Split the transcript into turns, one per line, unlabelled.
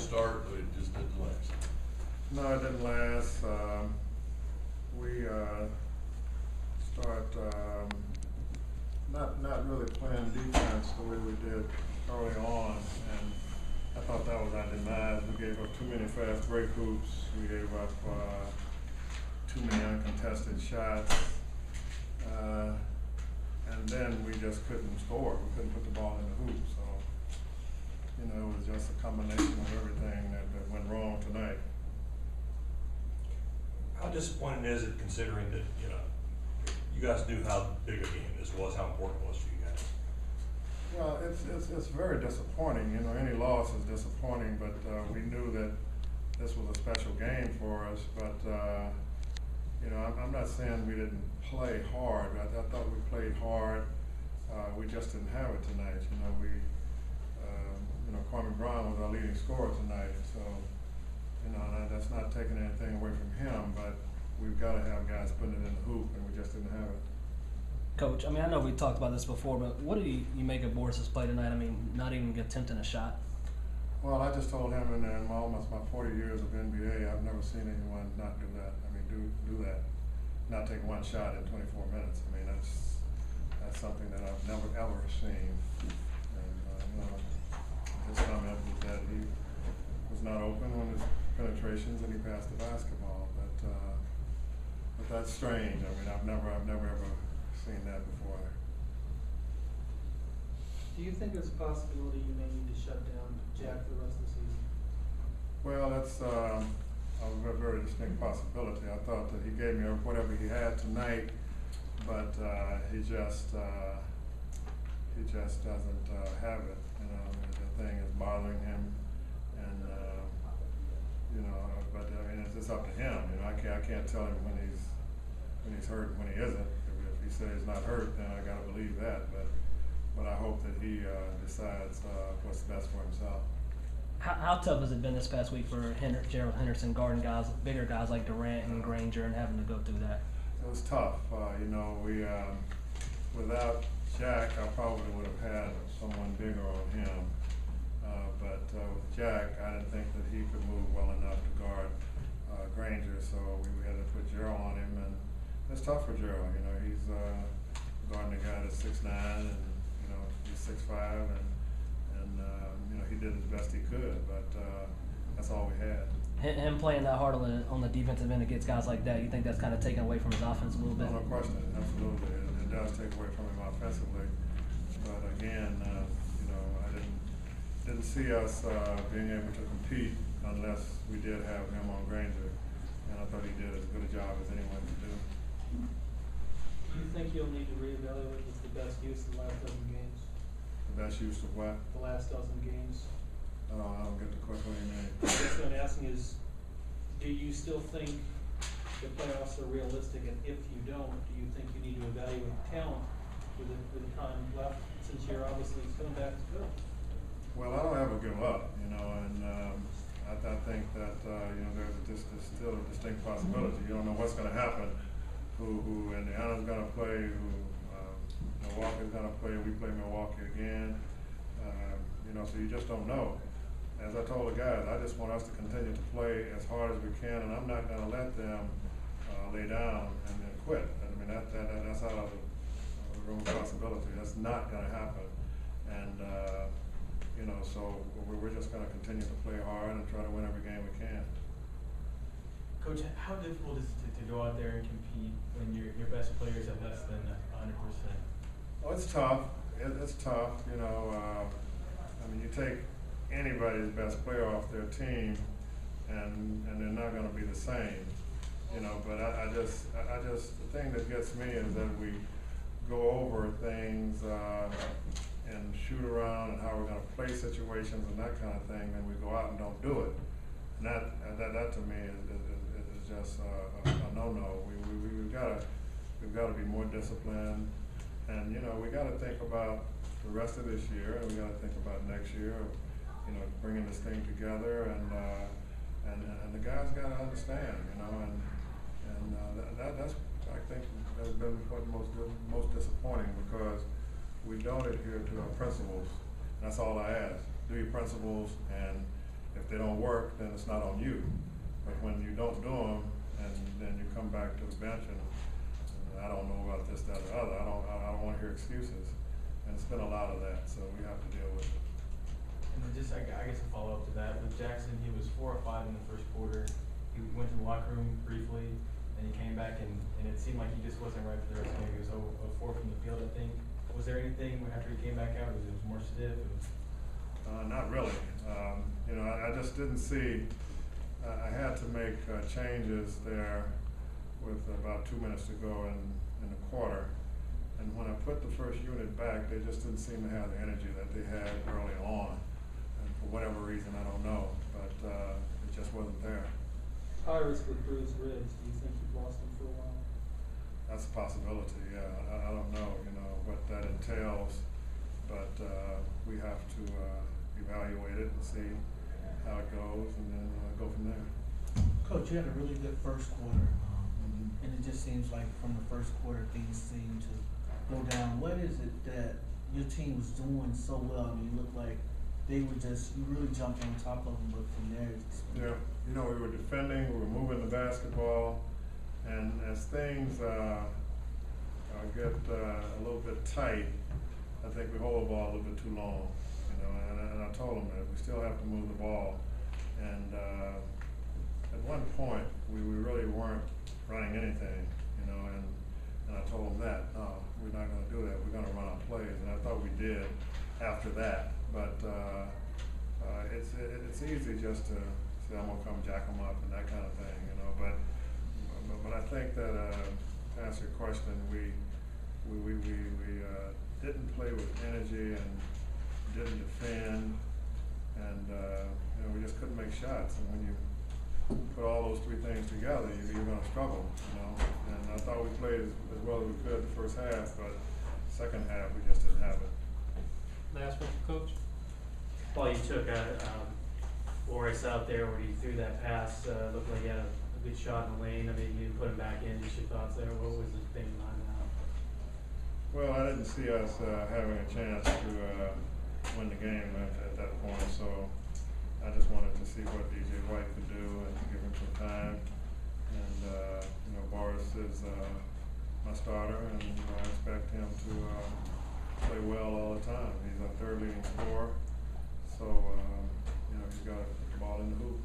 start, but it just didn't last.
No, it didn't last. We start not really playing defense the way we did early on, and I thought that was our demise. We gave up too many fast break hoops. We gave up too many uncontested shots, and then we just couldn't score. We couldn't put the ball in the hoop. So, you know, it was just a combination of everything that went wrong tonight.
How disappointing is it, considering that, you know, you guys knew how big a game this was, how important it was for you guys?
Well, it's very disappointing. You know, any loss is disappointing, but we knew that this was a special game for us. But you know, I'm not saying we didn't play hard. I thought we played hard. We just didn't have it tonight. You know, you know, Kwame Brown was our leading scorer tonight. So, you know, that's not taking anything away from him, but we've got to have guys putting it in the hoop, and we just didn't have it.
Coach, I mean, I know we talked about this before, but what do you make of Boris's play tonight? I mean, not even attempting a shot.
Well, I just told him in almost my 40 years of NBA, I've never seen anyone not do that. I mean, do that, not take one shot in 24 minutes. I mean, that's something that I've never ever seen. And you know, his comment was that he was not open on his penetrations and he passed the basketball. But that's strange. I mean, I've never ever seen that before.
Do you think there's a possibility you may need to shut down Jack for the rest of the season?
Well, that's a very distinct possibility. I thought that he gave me whatever he had tonight, but he just doesn't have it. You know, the thing is bothering him, and you know. But I mean, it's up to him. You know, I can't tell him when he's hurt and when he isn't. If he says he's not hurt, then I gotta believe that. But I hope that he decides what's best for himself.
How tough has it been this past week for Gerald Henderson guarding guys, bigger guys like Durant and Granger, and having to go through that?
It was tough. You know, we without Jack, I probably would have had someone bigger on him. But with Jack, I didn't think that he could move well enough to guard Granger, so we had to put Gerald on him, and it's tough for Gerald. You know, he's guarding a guy that's 6'9", and you know, he's 6'5", and you know, he did as best he could, but that's all we had.
Him playing that hard on the defensive end against guys like that, you think that's kind of taken away from his offense a little bit?
No question, absolutely. It does take away from him offensively, but again, you know, I didn't see us being able to compete unless we did have him on Granger, and I thought he did as good a job as anyone could do.
Do you think you'll need to reevaluate what's the best use of the last dozen games?
The best use of what?
The last dozen games.
I don't get the question. What do you mean?
What I'm asking is, do you still think the playoffs are realistic? And if you don't, do you think you need to evaluate talent with the time left, since you're obviously coming back to build?
Well, I don't ever give up, you know, and I think that you know, there's still a distinct possibility. You don't know what's going to happen. Who Indiana's going to play? Who Milwaukee's going to play? We play Milwaukee again. You know, so you just don't know. As I told the guys, I just want us to continue to play as hard as we can, and I'm not going to let them lay down and then quit. I mean, that's out of the room of possibility. That's not going to happen. And you know, so we're just going to continue to play hard and try to win every game we can.
Coach, how difficult is it to go out there and compete when your best players have less than 100%?
Oh, it's tough. It's tough. You know, I mean, you take anybody's best player off their team, and they're not going to be the same. You know, but I just the thing that gets me is that we go over things and shoot around and how we're going to play situations and that kind of thing, and we go out and don't do it. And that to me is just a no-no. We've got to be more disciplined, and you know, we got to think about the rest of this year, and we got to think about next year. You know, bringing this thing together, and the guys got to understand. You know, and that's I think has been what most disappointing, because we don't adhere to our principles. That's all I ask. Do your principles, and if if they don't work, then it's not on you. But when you don't do them, and then you come back to the bench and I don't know about this, that, or the other, I don't wanna hear excuses. And it's been a lot of that, so we have to deal with it.
And then just, I guess a follow-up to that, with Jackson, he was 4 or 5 in the first quarter. He went to the locker room briefly, and he came back and it seemed like he just wasn't right for the rest of the game. He was 0-4 from the field, I think. Was there anything after he came back out, was it more stiff?
Not really. You know, I just didn't see, I had to make changes there with about 2 minutes to go in the quarter. And when I put the first unit back, they just didn't seem to have the energy that they had early on. And for whatever reason, I don't know, but it just wasn't there.
High risk with bruised ribs, do you think you've lost him for a while?
That's a possibility, yeah. I don't know, you know, what that entails, but we have to evaluate it and see how it goes and then go from there.
Coach, you had a really good first quarter, and it just seems like from the first quarter, things seem to go down. What is it that your team was doing so well? I mean, you looked like they were just, you really jumped on top of them, but from there, it's
Yeah, you know, we were defending, we were moving the basketball, and as things get a little bit tight, I think we hold the ball a little bit too long, you know, and I told them that we still have to move the ball. And at one point, we really weren't running anything, you know, and I told them that, no, we're not gonna do that, we're gonna run our plays, and I thought we did after that. But it's easy just to say, I'm gonna come jack them up and that kind of thing, you know, but I think that, to answer your question, we didn't play with energy and didn't defend, and, you know, we just couldn't make shots. And when you put all those 3 things together, you're gonna struggle, you know. And I thought we played as well as we could the first half, but second half, we just didn't have it.
Last one, Coach.
Paul, you took Loris out there where he threw that pass, looked like he had a good shot in the lane. I mean, you didn't put him back in. Just your thoughts there? What was the thing behind that?
Well, I didn't see us having a chance to win the game at that point, so I just wanted to see what DJ White could do and give him some time. And you know, Boris is my starter, and I expect him to play well all the time. He's our 3rd leading scorer, so you know, he's got to put the ball in the hoop.